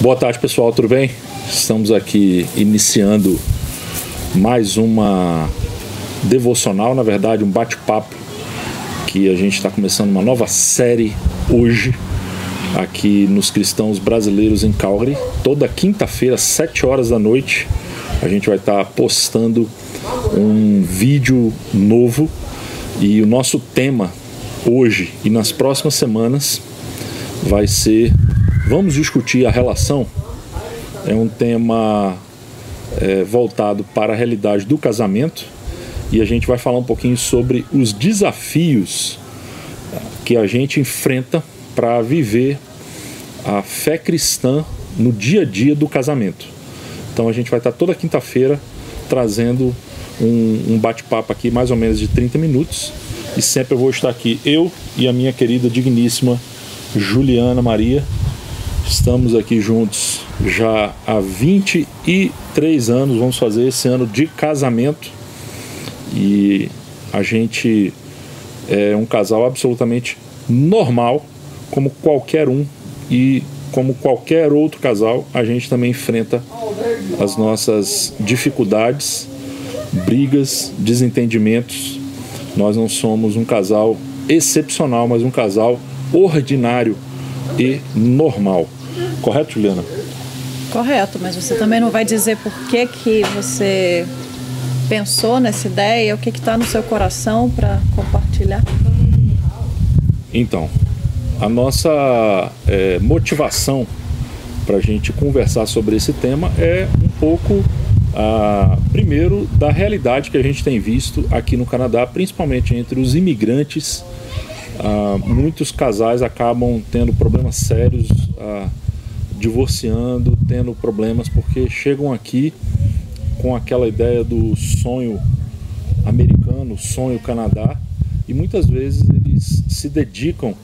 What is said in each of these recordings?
Boa tarde, pessoal, tudo bem? Estamos aqui iniciando mais uma devocional, na verdade um bate-papo, que a gente está começando uma nova série hoje aqui nos Cristãos Brasileiros em Calgary. Toda quinta-feira, 7 horas da noite, a gente vai estar postando um vídeo novo, e o nosso tema hoje e nas próximas semanas vai ser: vamos discutir a relação. É um tema voltado para a realidade do casamento, e a gente vai falar um pouquinho sobre os desafios que a gente enfrenta para viver a fé cristã no dia a dia do casamento. Então a gente vai estar toda quinta-feira trazendo um bate-papo aqui, mais ou menos de 30 minutos, e sempre eu vou estar aqui, eu e a minha querida digníssima Juliana Maria. Estamos aqui juntos já há 23 anos, vamos fazer esse ano de casamento, e a gente é um casal absolutamente normal, como qualquer um, e como qualquer outro casal, a gente também enfrenta as nossas dificuldades, brigas, desentendimentos. Nós não somos um casal excepcional, mas um casal ordinário e normal. Correto, Juliana? Correto, mas você também não vai dizer por que você pensou nessa ideia, o que está no seu coração para compartilhar? Então, a nossa motivação para a gente conversar sobre esse tema é um pouco, primeiro, da realidade que a gente tem visto aqui no Canadá, principalmente entre os imigrantes. Muitos casais acabam tendo problemas sérios, divorciando, tendo problemas porque chegam aqui com aquela ideia do sonho americano, sonho Canadá, e muitas vezes eles se dedicam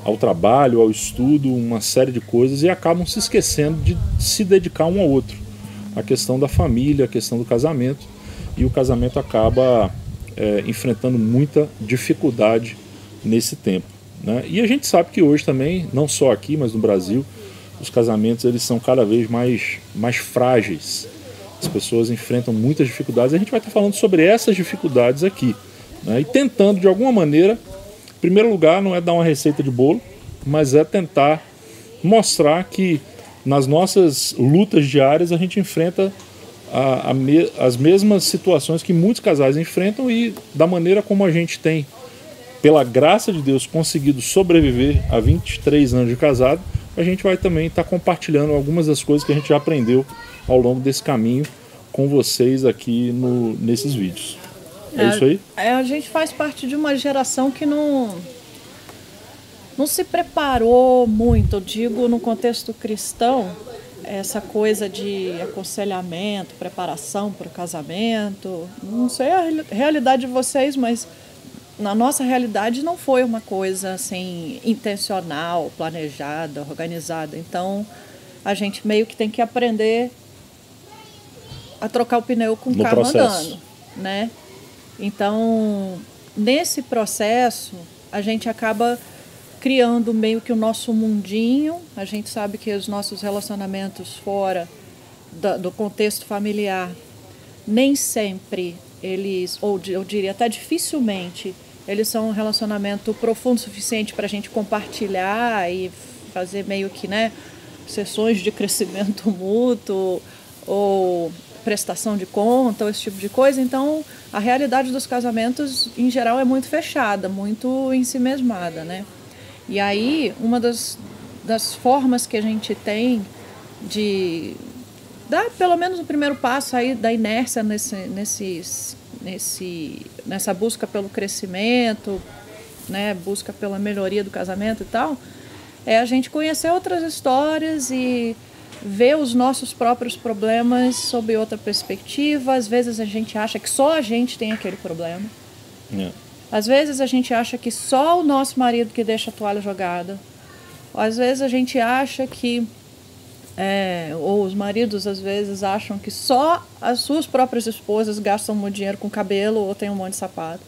ao trabalho, ao estudo, uma série de coisas, e acabam se esquecendo de se dedicar um ao outro. A questão da família, a questão do casamento, e o casamento acaba enfrentando muita dificuldade nesse tempo, né? E a gente sabe que hoje também, não só aqui, mas no Brasil, os casamentos eles são cada vez mais frágeis. As pessoas enfrentam muitas dificuldades, e a gente vai estar falando sobre essas dificuldades aqui, né? E tentando, de alguma maneira, em primeiro lugar, não é dar uma receita de bolo, mas é tentar mostrar que nas nossas lutas diárias a gente enfrenta as mesmas situações que muitos casais enfrentam, e da maneira como a gente tem, pela graça de Deus, conseguido sobreviver a 23 anos de casado, a gente vai também estar compartilhando algumas das coisas que a gente já aprendeu ao longo desse caminho com vocês aqui nesses vídeos. É isso aí? A gente faz parte de uma geração que não se preparou muito, eu digo, no contexto cristão, essa coisa de aconselhamento, preparação para o casamento. Não sei a realidade de vocês, mas na nossa realidade não foi uma coisa assim intencional, planejada, organizada. Então a gente meio que tem que aprender a trocar o pneu com o carro andando, né? Então, nesse processo, a gente acaba criando meio que o nosso mundinho. A gente sabe que os nossos relacionamentos fora do contexto familiar, nem sempre eles, ou eu diria até dificilmente, eles são um relacionamento profundo o suficiente para a gente compartilhar e fazer meio que, né, sessões de crescimento mútuo ou prestação de conta, ou esse tipo de coisa. Então, a realidade dos casamentos, em geral, é muito fechada, muito ensimesmada, né? E aí, uma das formas que a gente tem de dar, pelo menos, o primeiro passo aí da inércia nessa busca pelo crescimento, né, busca pela melhoria do casamento e tal, é a gente conhecer outras histórias e ver os nossos próprios problemas sob outra perspectiva. Às vezes a gente acha que só a gente tem aquele problema. Às vezes a gente acha que só o nosso marido que deixa a toalha jogada. Às vezes a gente acha que, ou os maridos às vezes acham que só as suas próprias esposas gastam muito dinheiro com cabelo ou tem um monte de sapato.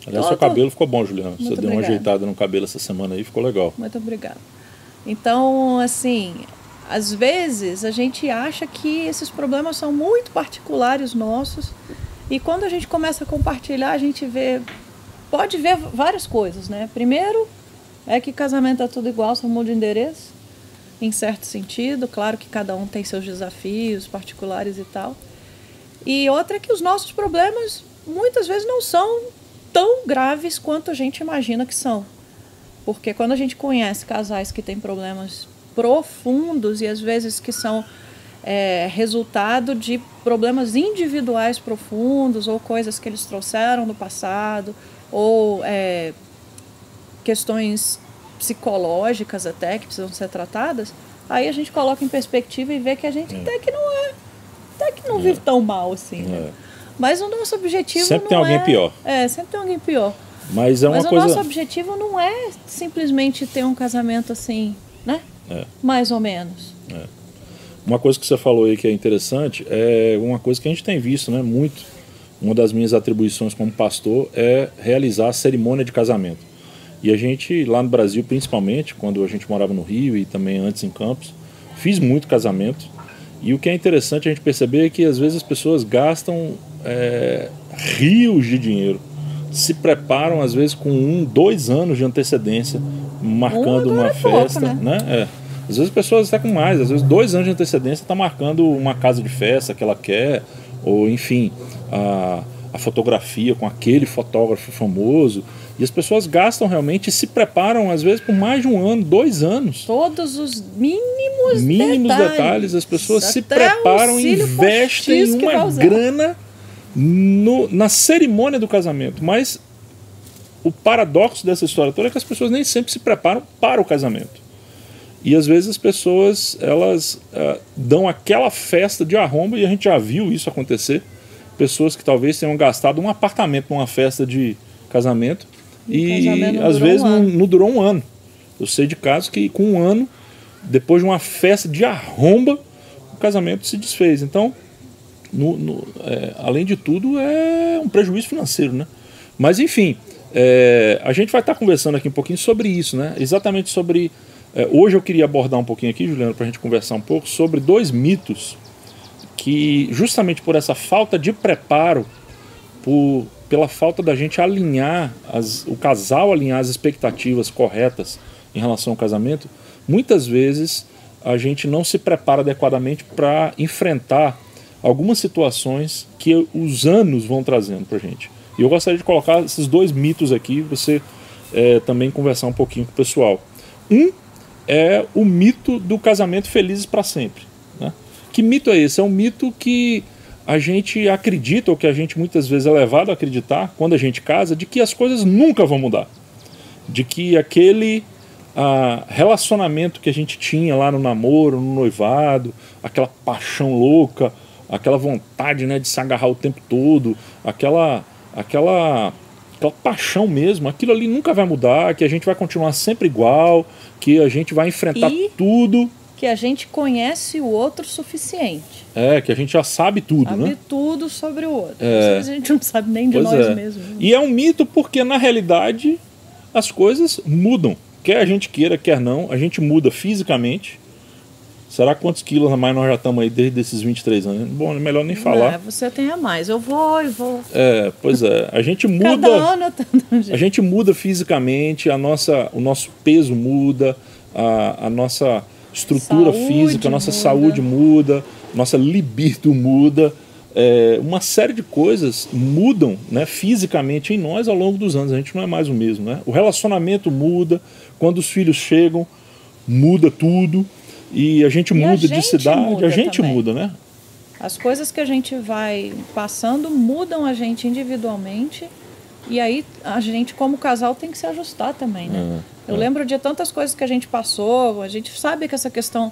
Aliás, seu cabelo ficou bom, Juliana. Você deu uma ajeitada no cabelo essa semana aí, ficou legal. Muito obrigada. Então, assim, às vezes a gente acha que esses problemas são muito particulares nossos, e quando a gente começa a compartilhar, a gente pode ver várias coisas, né? Primeiro, é que casamento é tudo igual, só muda de endereço, em certo sentido. Claro que cada um tem seus desafios particulares e tal. E outra é que os nossos problemas muitas vezes não são tão graves quanto a gente imagina que são. Porque quando a gente conhece casais que têm problemas profundos e às vezes que são resultado de problemas individuais profundos, ou coisas que eles trouxeram do passado, ou questões psicológicas até que precisam ser tratadas, aí a gente coloca em perspectiva e vê que a gente até que não vive tão mal assim, né? Mas o nosso objetivo sempre tem alguém pior. Sempre tem alguém pior. Mas o nosso objetivo não é simplesmente ter um casamento assim, né? Mais ou menos. Uma coisa que você falou aí que é interessante é uma coisa que a gente tem visto, né, muito. Uma das minhas atribuições como pastor é realizar a cerimônia de casamento. E a gente, lá no Brasil principalmente, quando a gente morava no Rio e também antes em Campos, fiz muito casamento. E o que é interessante a gente perceber é que às vezes as pessoas gastam rios de dinheiro, se preparam às vezes com 2 anos de antecedência, marcando uma festa, pouco, né? Às vezes pessoas até com mais, às vezes 2 anos de antecedência está marcando uma casa de festa que ela quer, ou enfim, a fotografia com aquele fotógrafo famoso. E as pessoas gastam realmente e se preparam às vezes por mais de 1 ano, 2 anos. Todos os mínimos detalhes. As pessoas se preparam e investem uma grana na cerimônia do casamento. Mas o paradoxo dessa história toda é que as pessoas nem sempre se preparam para o casamento. E às vezes as pessoas elas dão aquela festa de arromba, e a gente já viu isso acontecer. Pessoas que talvez tenham gastado um apartamento numa festa de casamento e às vezes não durou 1 ano. Eu sei de casos que com 1 ano, depois de uma festa de arromba, o casamento se desfez. Então, além de tudo, é um prejuízo financeiro, né? Mas enfim, a gente vai estar conversando aqui um pouquinho sobre isso, né? Exatamente sobre... hoje eu queria abordar um pouquinho aqui, Juliano, para a gente conversar um pouco sobre 2 mitos que, justamente por essa falta de preparo, pela falta da gente alinhar, o casal alinhar as expectativas corretas em relação ao casamento, muitas vezes a gente não se prepara adequadamente para enfrentar algumas situações que os anos vão trazendo para a gente. E eu gostaria de colocar esses 2 mitos aqui, você também conversar um pouquinho com o pessoal. É o mito do casamento felizes para sempre, né? Que mito é esse? É um mito que a gente acredita, ou que a gente muitas vezes é levado a acreditar, quando a gente casa, de que as coisas nunca vão mudar. De que aquele relacionamento que a gente tinha lá no namoro, no noivado, aquela paixão louca, aquela vontade, né, de se agarrar o tempo todo, aquela paixão mesmo, aquilo ali nunca vai mudar, que a gente vai continuar sempre igual, que a gente vai enfrentar tudo. Que a gente conhece o outro o suficiente. Que a gente já sabe tudo, né? Sabe tudo sobre o outro. Às vezes a gente não sabe nem de nós mesmos. E é um mito porque, na realidade, as coisas mudam. Quer a gente queira, quer não, a gente muda fisicamente. Será quantos quilos a mais nós já estamos aí desde esses 23 anos? Bom, é melhor nem falar. Você tem a mais, eu vou. Pois é. A gente muda. Cada ano a gente muda fisicamente, o nosso peso muda, a nossa estrutura física, a nossa saúde muda, nossa libido muda. Uma série de coisas mudam, né, fisicamente em nós ao longo dos anos. A gente não é mais o mesmo, né? O relacionamento muda, quando os filhos chegam, muda tudo. E a gente muda de cidade, a gente muda, né? As coisas que a gente vai passando mudam a gente individualmente, e aí a gente, como casal, tem que se ajustar também, né? Eu lembro de tantas coisas que a gente passou, a gente sabe que essa questão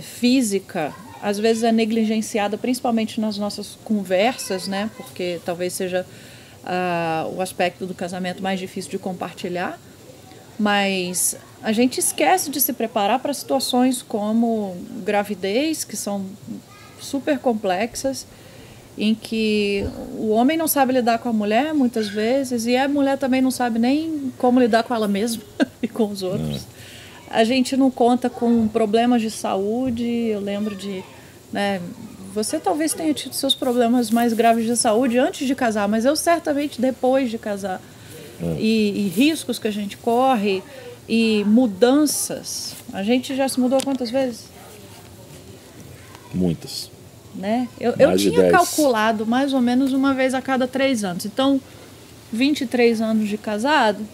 física às vezes é negligenciada, principalmente nas nossas conversas, né? Porque talvez seja o aspecto do casamento mais difícil de compartilhar. Mas a gente esquece de se preparar para situações como gravidez, que são super complexas, em que o homem não sabe lidar com a mulher muitas vezes, e a mulher também não sabe nem como lidar com ela mesma e com os outros. a gente não conta com problemas de saúde. Eu lembro de, né, você talvez tenha tido seus problemas mais graves de saúde antes de casar, mas eu certamente depois de casar. E riscos que a gente corre e mudanças. A gente já se mudou quantas vezes? Muitas. Né? Eu tinha calculado mais ou menos uma vez a cada 3 anos. Então, 23 anos de casado.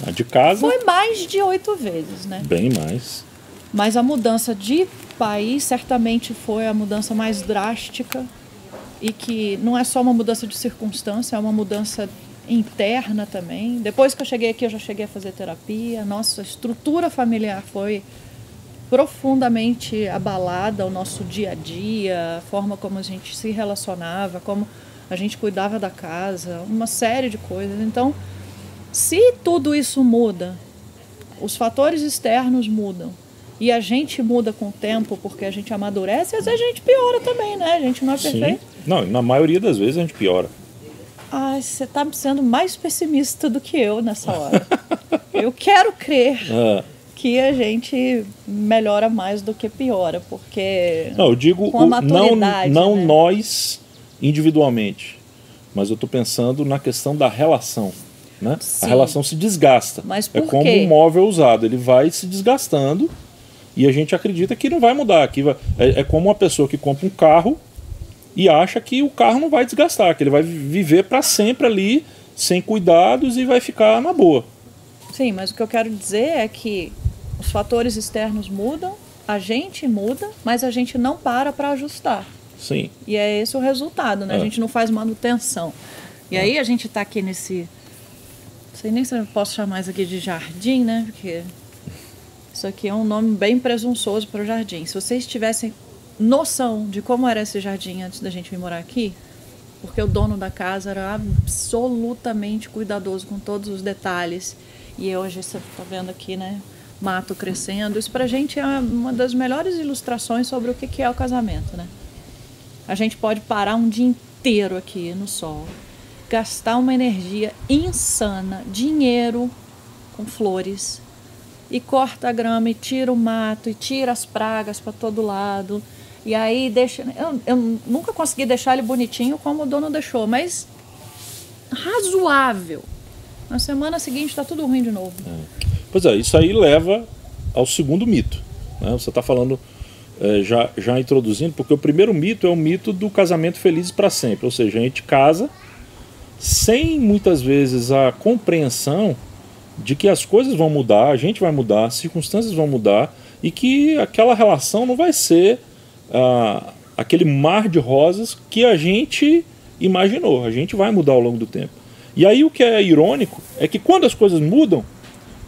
A de casa? Foi mais de 8 vezes, né? Bem mais. Mas a mudança de país certamente foi a mudança mais drástica. E que não é só uma mudança de circunstância, é uma mudança interna também. Depois que eu cheguei aqui, eu já cheguei a fazer terapia. Nossa estrutura familiar foi profundamente abalada, o nosso dia a dia, a forma como a gente se relacionava, como a gente cuidava da casa, uma série de coisas. Então, se tudo isso muda, os fatores externos mudam, e a gente muda com o tempo porque a gente amadurece, às vezes a gente piora também, né? A gente não é perfeito. Sim. Não, na maioria das vezes a gente piora. Ai, você está sendo mais pessimista do que eu nessa hora. Eu quero crer que a gente melhora mais do que piora, porque não, eu digo com a maturidade, não né? Nós individualmente, mas eu estou pensando na questão da relação, né? Sim. A relação se desgasta. Mas por como quê? um móvel usado, ele vai se desgastando e a gente acredita que não vai mudar. É como uma pessoa que compra um carro e acha que o carro não vai desgastar, que ele vai viver para sempre ali, sem cuidados e vai ficar na boa. Sim, mas o que eu quero dizer é que os fatores externos mudam, a gente muda, mas a gente não para ajustar. Sim. E é esse o resultado, né? A gente não faz manutenção. E aí a gente está aqui nesse... Não sei nem se eu posso chamar isso aqui de jardim, né? Porque isso aqui é um nome bem presunçoso para o jardim. Se vocês tivessem noção de como era esse jardim antes da gente vir morar aqui, porque o dono da casa era absolutamente cuidadoso com todos os detalhes. E hoje você está vendo aqui, né? Mato crescendo. Isso pra gente é uma das melhores ilustrações sobre o que é o casamento, né? A gente pode parar um dia inteiro aqui no sol, gastar uma energia insana, dinheiro com flores, e corta a grama, e tira o mato, e tira as pragas para todo lado. E aí deixa... Eu nunca consegui deixar ele bonitinho como o dono deixou, mas razoável. Na semana seguinte está tudo ruim de novo. Pois é, isso aí leva ao segundo mito, né? Você está falando, já introduzindo, porque o primeiro mito é o mito do casamento feliz para sempre. Ou seja, a gente casa sem muitas vezes a compreensão de que as coisas vão mudar, a gente vai mudar, as circunstâncias vão mudar e que aquela relação não vai ser aquele mar de rosas que a gente imaginou. A gente vai mudar ao longo do tempo. E aí o que é irônico é que quando as coisas mudam,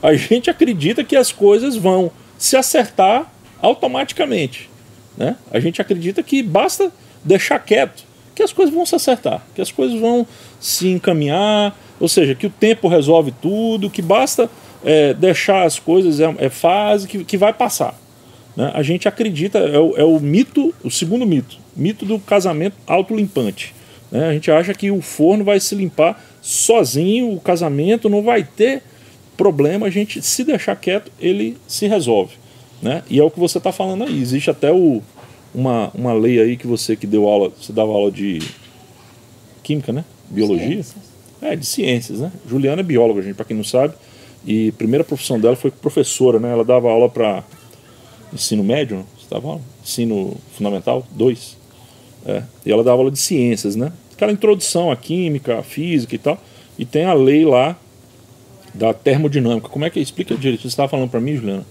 a gente acredita que as coisas vão se acertar automaticamente, né? A gente acredita que basta deixar quieto, que as coisas vão se acertar, que as coisas vão se encaminhar, ou seja, que o tempo resolve tudo, que basta deixar as coisas, fase que vai passar, né? A gente acredita, é o mito, o segundo mito do casamento autolimpante, né? A gente acha que o forno vai se limpar sozinho, o casamento não vai ter problema, a gente, se deixar quieto, ele se resolve, né? E é o que você está falando aí. Existe até uma lei aí que você deu aula, você dava aula de química, né? Biologia? De ciências, né? Juliana é bióloga, gente, para quem não sabe, e a primeira profissão dela foi professora, né? Ela dava aula para ensino médio, né? Você dava aula? Ensino fundamental 2. E ela dava aula de ciências, né? Aquela introdução à química, à física e tal, e tem a lei lá da termodinâmica. Como é que explica direito? Você estava falando para mim, Juliana?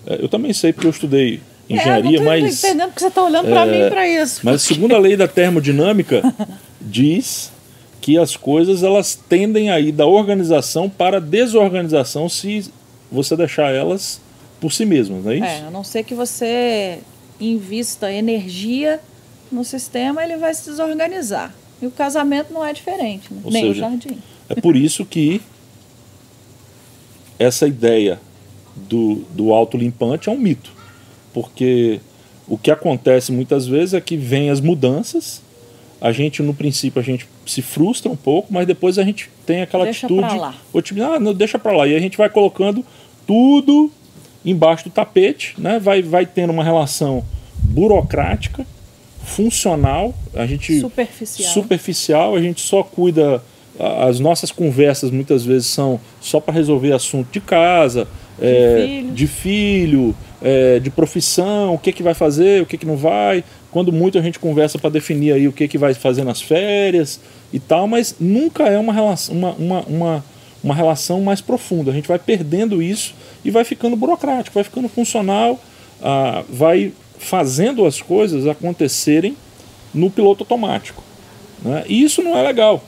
Eu também sei porque eu estudei engenharia, mas... não estou entendendo porque você está olhando para mim para isso. Mas segundo a lei da termodinâmica, diz que as coisas elas tendem a ir da organização para a desorganização se você deixar elas por si mesmas, não é isso? A não ser que você invista energia no sistema, ele vai se desorganizar. E o casamento não é diferente, né? Nem o jardim. É por isso que essa ideia do autolimpante é um mito. Porque o que acontece muitas vezes é que vem as mudanças, a gente no princípio a gente se frustra um pouco, mas depois a gente tem aquela atitude, pra lá. Não, deixa para lá, e a gente vai colocando tudo embaixo do tapete, né? Vai tendo uma relação burocrática, funcional, a gente superficial, a gente só cuida, as nossas conversas muitas vezes são só para resolver assunto de casa, de filho, de profissão, o que vai fazer, o que não vai. Quando muito a gente conversa para definir aí o que vai fazer nas férias e tal, mas nunca é uma relação, uma relação mais profunda. A gente vai perdendo isso e vai ficando burocrático, vai ficando funcional, vai fazendo as coisas acontecerem no piloto automático, né? E isso não é legal,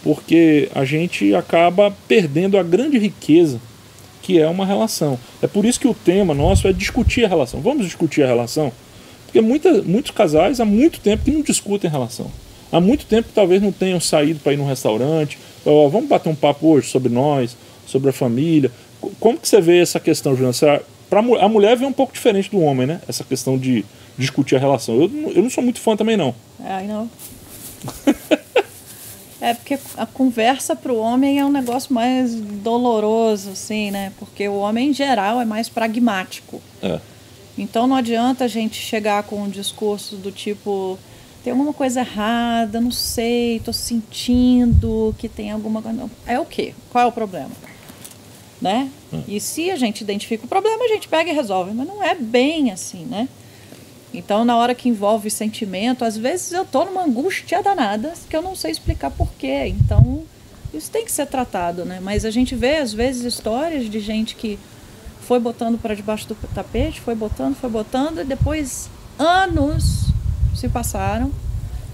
porque a gente acaba perdendo a grande riqueza que é uma relação. É por isso que o tema nosso é discutir a relação. Vamos discutir a relação? Porque muitos casais há muito tempo que não discutem a relação. Há muito tempo que talvez não tenham saído para ir num restaurante. Vamos bater um papo hoje sobre nós, sobre a família. Como que você vê essa questão, Juliana? A mulher vê um pouco diferente do homem, né? Essa questão de discutir a relação. Eu não sou muito fã também, não. Não. Porque a conversa para o homem é um negócio mais doloroso, assim, né? Porque o homem, em geral, é mais pragmático. Então não adianta a gente chegar com um discurso do tipo: tem alguma coisa errada, não sei, estou sentindo que tem alguma coisa. É o quê? Qual é o problema? Né? E se a gente identifica o problema, a gente pega e resolve. Mas não é bem assim, né? Então, na hora que envolve sentimento, às vezes eu estou numa angústia danada que eu não sei explicar porquê. Então, isso tem que ser tratado, né? Mas a gente vê, às vezes, histórias de gente que foi botando para debaixo do tapete, foi botando, e depois anos se passaram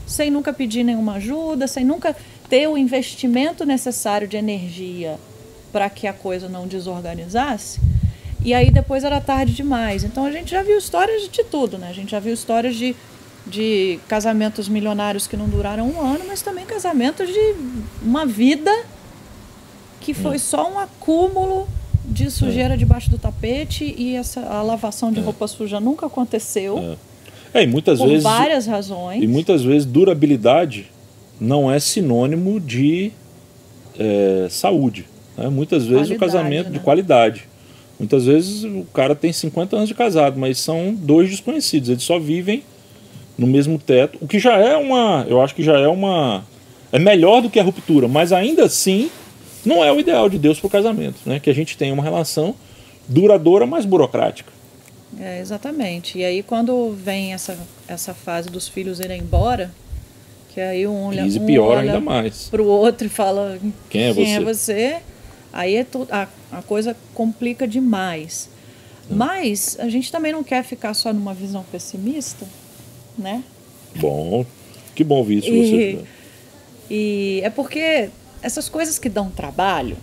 sem nunca pedir nenhuma ajuda, sem nunca ter o investimento necessário de energia para que a coisa não desorganizasse. E aí depois era tarde demais. Então a gente já viu histórias de tudo, né? A gente já viu histórias de casamentos milionários que não duraram um ano, mas também casamentos de uma vida que foi só um acúmulo de sujeira debaixo do tapete, e a lavação de roupa suja nunca aconteceu. E muitas por vezes, várias razões. E muitas vezes durabilidade não é sinônimo de saúde, né? Muitas vezes qualidade, o casamento, né? De qualidade. Muitas vezes o cara tem 50 anos de casado, mas são dois desconhecidos, eles só vivem no mesmo teto, o que já é eu acho que já é melhor do que a ruptura, mas ainda assim não é o ideal de Deus para o casamento, né? Que a gente tenha uma relação duradoura, mas burocrática. Exatamente. E aí quando vem essa fase dos filhos irem embora, que aí um olha para o outro e fala: quem é você? Aí a coisa complica demais. Mas a gente também não quer ficar só numa visão pessimista, né? Bom, que bom ouvir isso de você. E é porque essas coisas que dão trabalho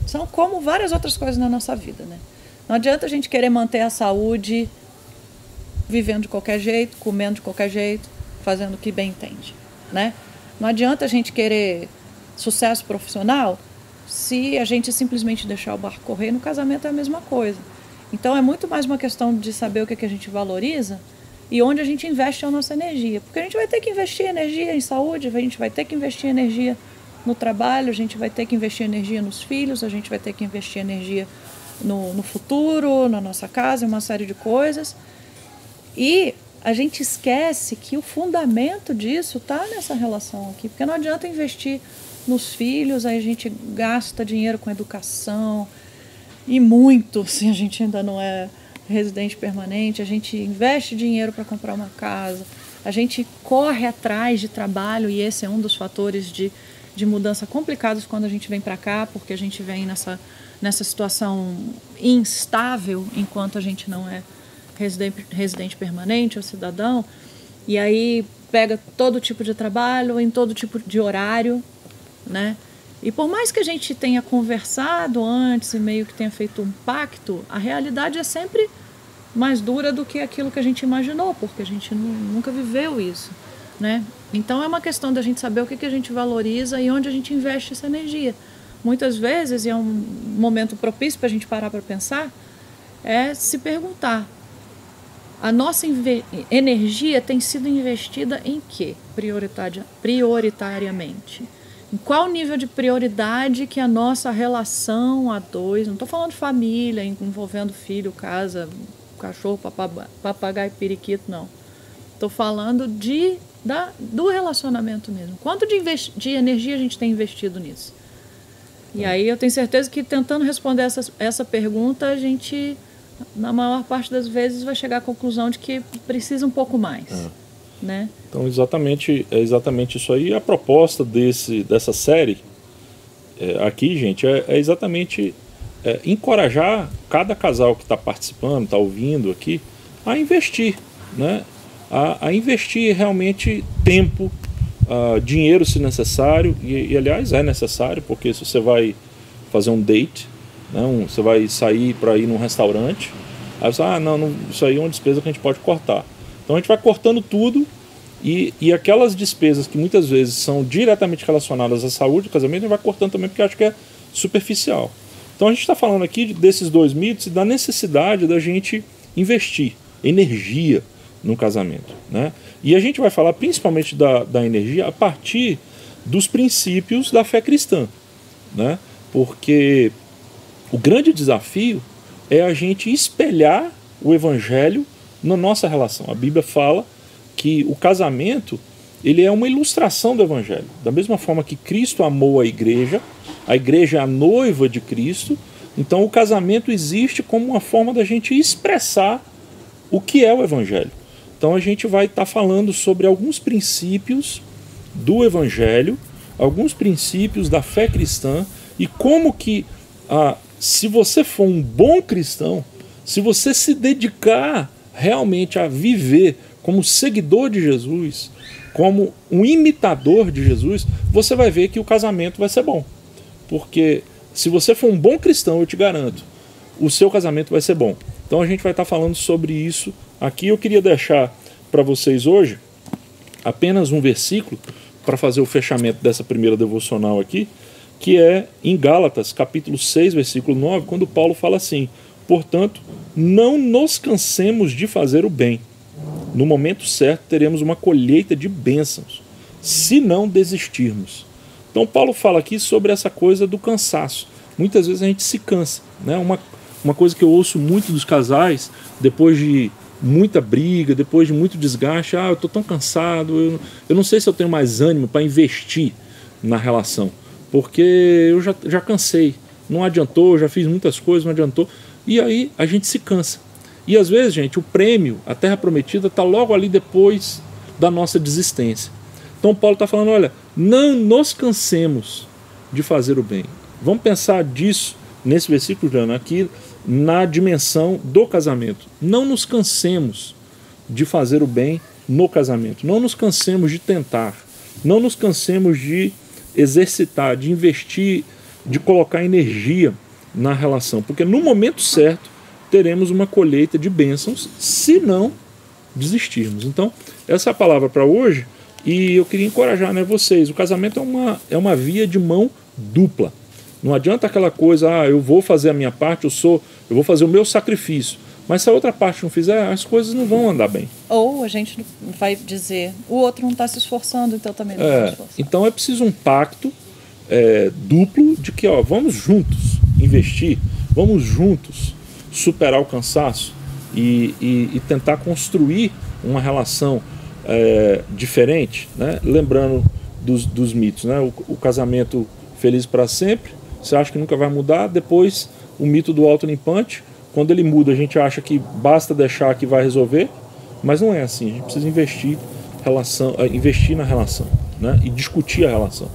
são como várias outras coisas na nossa vida, né? Não adianta a gente querer manter a saúde vivendo de qualquer jeito, comendo de qualquer jeito, fazendo o que bem entende, né? Não adianta a gente querer sucesso profissional se a gente simplesmente deixar o barco correr. No casamento é a mesma coisa. Então é muito mais uma questão de saber o que a gente valoriza e onde a gente investe a nossa energia. Porque a gente vai ter que investir energia em saúde, a gente vai ter que investir energia no trabalho, a gente vai ter que investir energia nos filhos, a gente vai ter que investir energia no futuro, na nossa casa, uma série de coisas. E a gente esquece que o fundamento disso está nessa relação aqui. Porque não adianta investir nos filhos, aí a gente gasta dinheiro com educação, e muito, se a gente ainda não é residente permanente, a gente investe dinheiro para comprar uma casa, a gente corre atrás de trabalho, e esse é um dos fatores de mudança complicados quando a gente vem para cá, porque a gente vem nessa situação instável enquanto a gente não é residente permanente ou cidadão, e aí pega todo tipo de trabalho, em todo tipo de horário, né? E por mais que a gente tenha conversado antes e meio que tenha feito um pacto, a realidade é sempre mais dura do que aquilo que a gente imaginou, porque a gente nunca viveu isso, né? Então é uma questão da gente saber o que a gente valoriza e onde a gente investe essa energia. Muitas vezes, e é um momento propício para a gente parar para pensar, é se perguntar: a nossa energia tem sido investida em quê, prioritariamente? Em qual nível de prioridade que a nossa relação a dois, não estou falando de família, envolvendo filho, casa, cachorro, papagaio, periquito, não. Estou falando do relacionamento mesmo. Quanto de energia a gente tem investido nisso? E aí eu tenho certeza que tentando responder essa pergunta, a gente, na maior parte das vezes, vai chegar à conclusão de que precisa um pouco mais. Né? Então, é exatamente isso aí. A proposta dessa série aqui, gente, é exatamente encorajar cada casal que está participando, está ouvindo aqui, a investir, né? A investir realmente tempo, dinheiro se necessário, e aliás é necessário, porque se você vai fazer um date, né, você vai sair para ir num restaurante, aí você não, isso aí é uma despesa que a gente pode cortar. Então a gente vai cortando tudo, e aquelas despesas que muitas vezes são diretamente relacionadas à saúde do casamento, a gente vai cortando também, porque acho que é superficial. Então a gente está falando aqui desses dois mitos e da necessidade da gente investir energia no casamento, né? E a gente vai falar principalmente da energia a partir dos princípios da fé cristã, né? Porque o grande desafio é a gente espelhar o evangelho na nossa relação. A Bíblia fala que o casamento, ele é uma ilustração do evangelho. Da mesma forma que Cristo amou a igreja é a noiva de Cristo, então o casamento existe como uma forma da gente expressar o que é o evangelho. Então a gente vai estar falando sobre alguns princípios do evangelho, alguns princípios da fé cristã, e como que, se você for um bom cristão, se você se dedicar realmente a viver como seguidor de Jesus, como um imitador de Jesus, você vai ver que o casamento vai ser bom. Porque se você for um bom cristão, eu te garanto, o seu casamento vai ser bom. Então a gente vai estar falando sobre isso aqui. Eu queria deixar para vocês hoje apenas um versículo para fazer o fechamento dessa primeira devocional aqui, que é em Gálatas, capítulo 6, versículo 9, quando Paulo fala assim: portanto, não nos cansemos de fazer o bem. No momento certo teremos uma colheita de bênçãos, se não desistirmos. Então Paulo fala aqui sobre essa coisa do cansaço. Muitas vezes a gente se cansa, né? Uma coisa que eu ouço muito dos casais, depois de muita briga, depois de muito desgaste, eu estou tão cansado, eu não sei se eu tenho mais ânimo para investir na relação, porque eu já cansei, não adiantou, já fiz muitas coisas, não adiantou, e aí a gente se cansa. E às vezes, gente, o prêmio, a terra prometida, está logo ali depois da nossa desistência. Então Paulo está falando, olha, não nos cansemos de fazer o bem. Vamos pensar disso nesse versículo, Jana, aqui na dimensão do casamento. Não nos cansemos de fazer o bem no casamento. Não nos cansemos de tentar. Não nos cansemos de exercitar, de investir, de colocar energia na relação. Porque no momento certo teremos uma colheita de bênçãos, se não desistirmos. Então, essa é a palavra para hoje. E eu queria encorajar, né, vocês. O casamento é uma via de mão dupla. Não adianta aquela coisa, eu vou fazer a minha parte, eu vou fazer o meu sacrifício. Mas se a outra parte não fizer, as coisas não vão andar bem. Ou a gente vai dizer, o outro não está se esforçando, então também não vai se esforçar. Então é preciso um pacto duplo de que vamos juntos investir, vamos juntos superar o cansaço e tentar construir uma relação diferente, né? Lembrando dos mitos, né? O casamento feliz para sempre, você acha que nunca vai mudar. Depois o mito do autolimpante, quando ele muda a gente acha que basta deixar que vai resolver, mas não é assim. A gente precisa investir na relação, né? E discutir a relação.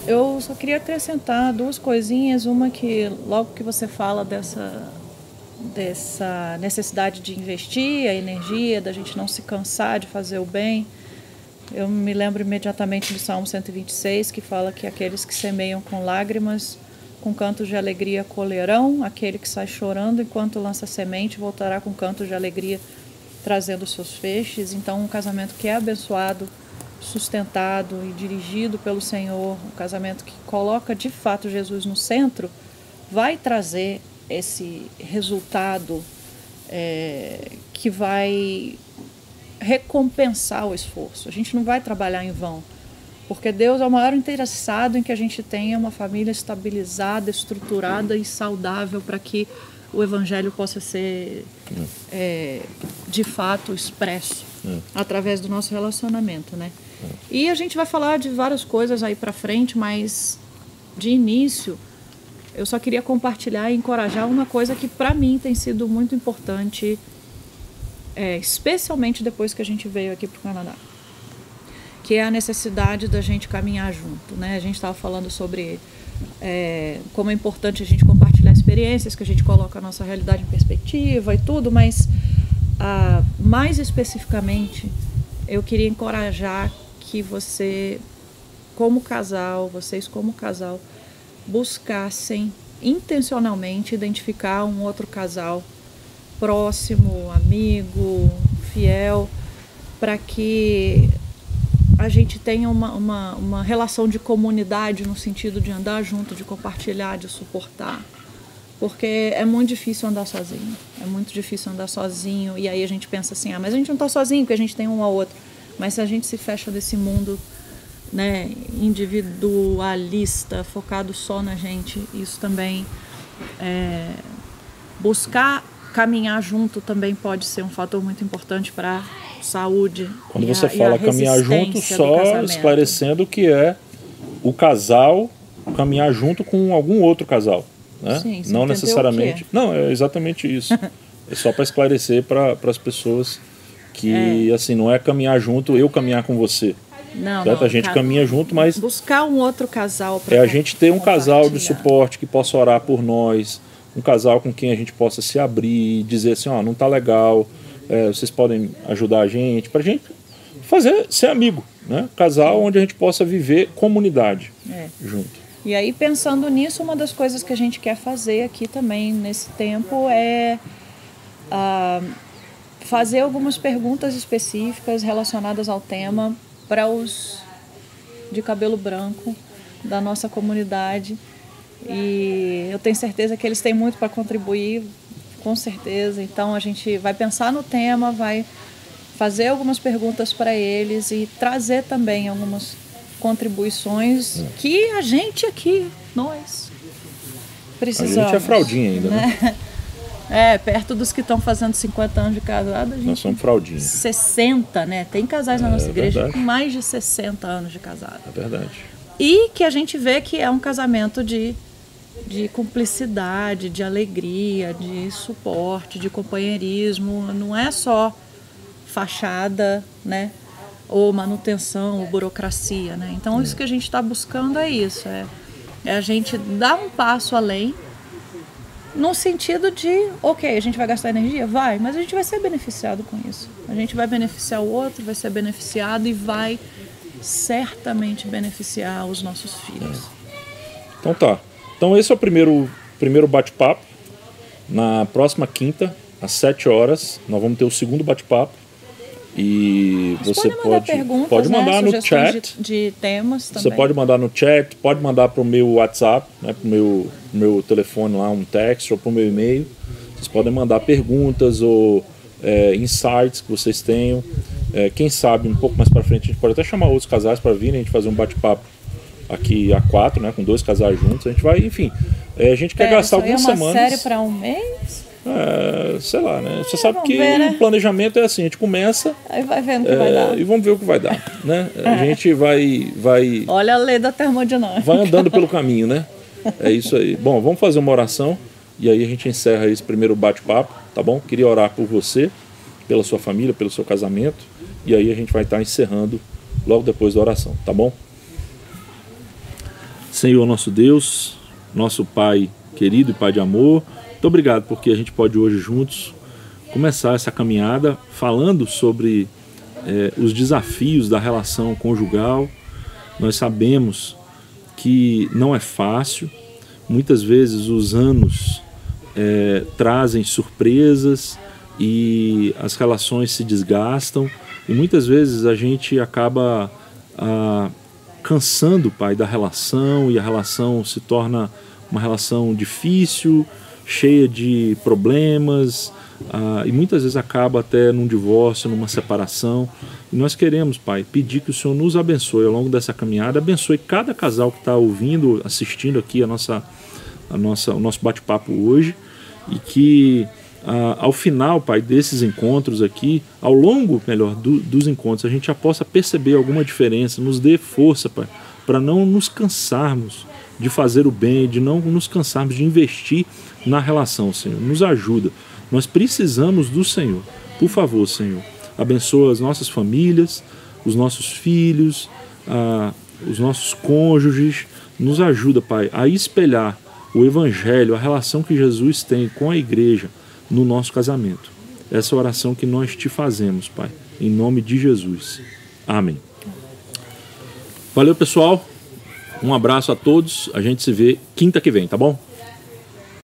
Eu só queria acrescentar duas coisinhas. Uma que logo que você fala dessa necessidade de investir a energia, da gente não se cansar de fazer o bem, eu me lembro imediatamente do Salmo 126, que fala que aqueles que semeiam com lágrimas, com cantos de alegria colherão, aquele que sai chorando enquanto lança semente voltará com cantos de alegria trazendo seus feixes. Então um casamento que é abençoado, sustentado e dirigido pelo Senhor, um casamento que coloca de fato Jesus no centro, vai trazer esse resultado que vai recompensar o esforço. A gente não vai trabalhar em vão. Porque Deus é o maior interessado em que a gente tenha uma família estabilizada, estruturada e saudável para que o Evangelho possa ser de fato expresso através do nosso relacionamento, né? E a gente vai falar de várias coisas aí para frente, mas de início eu só queria compartilhar e encorajar uma coisa que para mim tem sido muito importante, especialmente depois que a gente veio aqui para o Canadá, que é a necessidade da gente caminhar junto, né? A gente estava falando sobre como é importante a gente compartilhar experiências, que a gente coloca a nossa realidade em perspectiva e tudo, mas mais especificamente eu queria encorajar que vocês como casal, buscassem intencionalmente identificar um outro casal próximo, amigo, fiel, para que a gente tenha uma relação de comunidade no sentido de andar junto, de compartilhar, de suportar. Porque é muito difícil andar sozinho. É muito difícil andar sozinho. E aí a gente pensa assim, mas a gente não está sozinho porque a gente tem um ao outro. Mas se a gente se fecha desse mundo, né, individualista, focado só na gente, isso também buscar caminhar junto também pode ser um fator muito importante para a saúde. Quando você fala caminhar junto, só esclarecendo que é o casal caminhar junto com algum outro casal, né? Sim, não necessariamente. Não, é exatamente isso. É só para esclarecer para as pessoas que assim, não é caminhar junto, eu caminhar com você. Não, a gente caminha junto, mas buscar um outro casal para a gente ter um casal de suporte que possa orar por nós, um casal com quem a gente possa se abrir, dizer assim, não tá legal, vocês podem ajudar a gente, pra gente ser amigo, né? Casal onde a gente possa viver comunidade junto. E aí, pensando nisso, uma das coisas que a gente quer fazer aqui também nesse tempo é fazer algumas perguntas específicas relacionadas ao tema para os de cabelo branco da nossa comunidade. E eu tenho certeza que eles têm muito para contribuir, com certeza. Então a gente vai pensar no tema, vai fazer algumas perguntas para eles e trazer também algumas contribuições que a gente aqui, nós, precisamos. A gente é fraldinha ainda, né? Perto dos que estão fazendo 50 anos de casado, a gente... Nós somos fraldinha. 60, né? Tem casais na nossa igreja com mais de 60 anos de casado. É verdade. E que a gente vê que é um casamento de cumplicidade, de alegria, de suporte, de companheirismo. Não é só fachada, né? Ou manutenção, ou burocracia, né? Então isso que a gente está buscando é isso. É a gente dar um passo além, no sentido de, ok, a gente vai gastar energia? Vai, mas a gente vai ser beneficiado com isso. A gente vai beneficiar o outro, vai ser beneficiado e vai certamente beneficiar os nossos filhos. Então tá. Então esse é o primeiro bate-papo. Na próxima quinta, às 7 horas, nós vamos ter o segundo bate-papo. E você pode mandar no chat de temas também. Você pode mandar no chat, pode mandar para o meu WhatsApp, né, para o meu telefone lá, um text, ou para o meu e-mail. Vocês podem mandar perguntas ou insights que vocês tenham. Quem sabe um pouco mais para frente a gente pode até chamar outros casais para virem, a gente fazer um bate-papo aqui a 4, né, com 2 casais juntos. A gente vai, enfim, a gente quer gastar algumas semanas. Uma série para um mês? Sei lá, né? Você sabe que o planejamento é assim, a gente começa aí vai vendo o que vai dar. E vamos ver o que vai dar, né? A gente vai olha a lei da termodinâmica. Vai andando pelo caminho, né? É isso aí. Bom, vamos fazer uma oração e aí a gente encerra esse primeiro bate-papo, tá bom? Queria orar por você, pela sua família, pelo seu casamento, e aí a gente vai estar encerrando logo depois da oração, tá bom? Senhor nosso Deus, nosso Pai querido e Pai de amor, muito obrigado porque a gente pode hoje juntos começar essa caminhada falando sobre os desafios da relação conjugal. Nós sabemos que não é fácil, muitas vezes os anos trazem surpresas e as relações se desgastam e muitas vezes a gente acaba cansando, Pai, da relação e a relação se torna uma relação difícil, cheia de problemas, e muitas vezes acaba até num divórcio, numa separação. E nós queremos, Pai, pedir que o Senhor nos abençoe ao longo dessa caminhada, abençoe cada casal que está ouvindo, assistindo aqui o nosso bate-papo hoje, e que ao final, Pai, desses encontros aqui, ao longo, melhor, dos encontros, a gente já possa perceber alguma diferença, nos dê força, Pai, para não nos cansarmos de fazer o bem, de não nos cansarmos de investir na relação, Senhor. Nos ajuda. Nós precisamos do Senhor. Por favor, Senhor, abençoa as nossas famílias, os nossos filhos, os nossos cônjuges. Nos ajuda, Pai, a espelhar o Evangelho, a relação que Jesus tem com a igreja no nosso casamento. Essa é a oração que nós te fazemos, Pai, em nome de Jesus. Amém. Valeu, pessoal. Um abraço a todos. A gente se vê quinta que vem, tá bom?